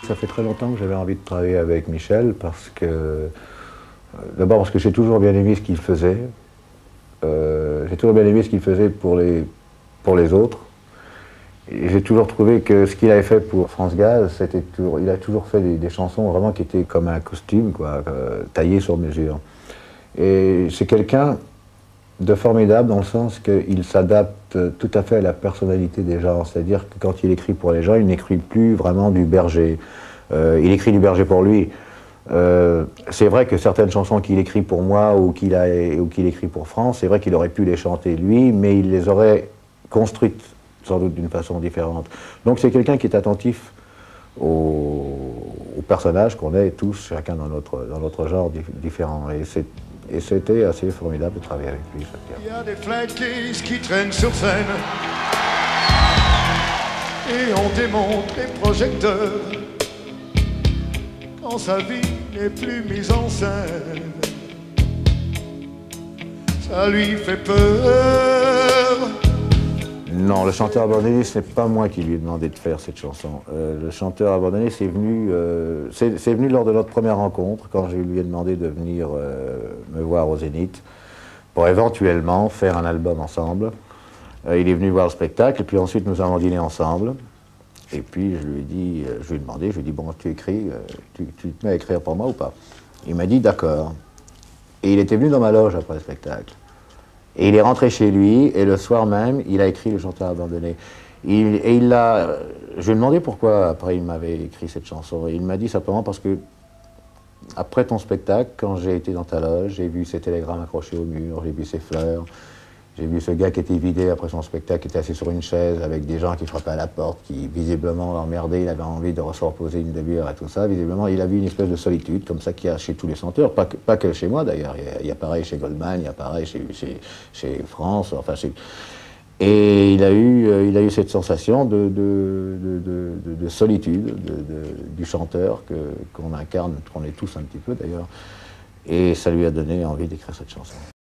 Ça fait très longtemps que j'avais envie de travailler avec Michel parce que, d'abord parce que j'ai toujours bien aimé ce qu'il faisait. J'ai toujours bien aimé ce qu'il faisait pour les autres. Et j'ai toujours trouvé que ce qu'il avait fait pour France Gaz, il a toujours fait des chansons vraiment qui étaient comme un costume, quoi, taillé sur mesure. Et c'est quelqu'un de formidable dans le sens qu'il s'adapte tout à fait à la personnalité des gens. C'est-à-dire que quand il écrit pour les gens, il n'écrit plus vraiment du berger. Il écrit du berger pour lui. C'est vrai que certaines chansons qu'il écrit pour moi ou qu'il écrit pour France, c'est vrai qu'il aurait pu les chanter lui, mais il les aurait construites sans doute d'une façon différente. Donc c'est quelqu'un qui est attentif aux personnages qu'on est tous, chacun dans notre genre différent. Et c'était assez formidable de travailler avec lui. Il y a des flingués qui traînent sur scène et on démonte les projecteurs quand sa vie n'est plus mise en scène. Ça lui fait peur. Non, le chanteur abandonné, ce n'est pas moi qui lui ai demandé de faire cette chanson. Le chanteur abandonné, c'est venu lors de notre première rencontre, quand je lui ai demandé de venir me voir au Zénith, pour éventuellement faire un album ensemble. Il est venu voir le spectacle, et puis ensuite nous avons dîné ensemble. Et puis je lui ai demandé, bon, tu écris, tu te mets à écrire pour moi ou pas? Il m'a dit d'accord. Et il était venu dans ma loge après le spectacle. Et il est rentré chez lui, et le soir même, il a écrit Le chanteur abandonné. Je lui ai demandé pourquoi, après, il m'avait écrit cette chanson. Et il m'a dit simplement parce que, après ton spectacle, quand j'ai été dans ta loge, j'ai vu ces télégrammes accrochés au mur, j'ai vu ces fleurs, j'ai vu ce gars qui était vidé après son spectacle, qui était assis sur une chaise avec des gens qui frappaient à la porte, qui visiblement l'emmerdaient, il avait envie de se reposer une demi-heure et tout ça. Visiblement, il a vu une espèce de solitude, comme ça qu'il y a chez tous les chanteurs, pas que chez moi d'ailleurs. Il y a pareil chez Goldman, il y a pareil chez France, enfin Et il a eu cette sensation de solitude du chanteur qu'on incarne, qu'on est tous un petit peu d'ailleurs. Et ça lui a donné envie d'écrire cette chanson.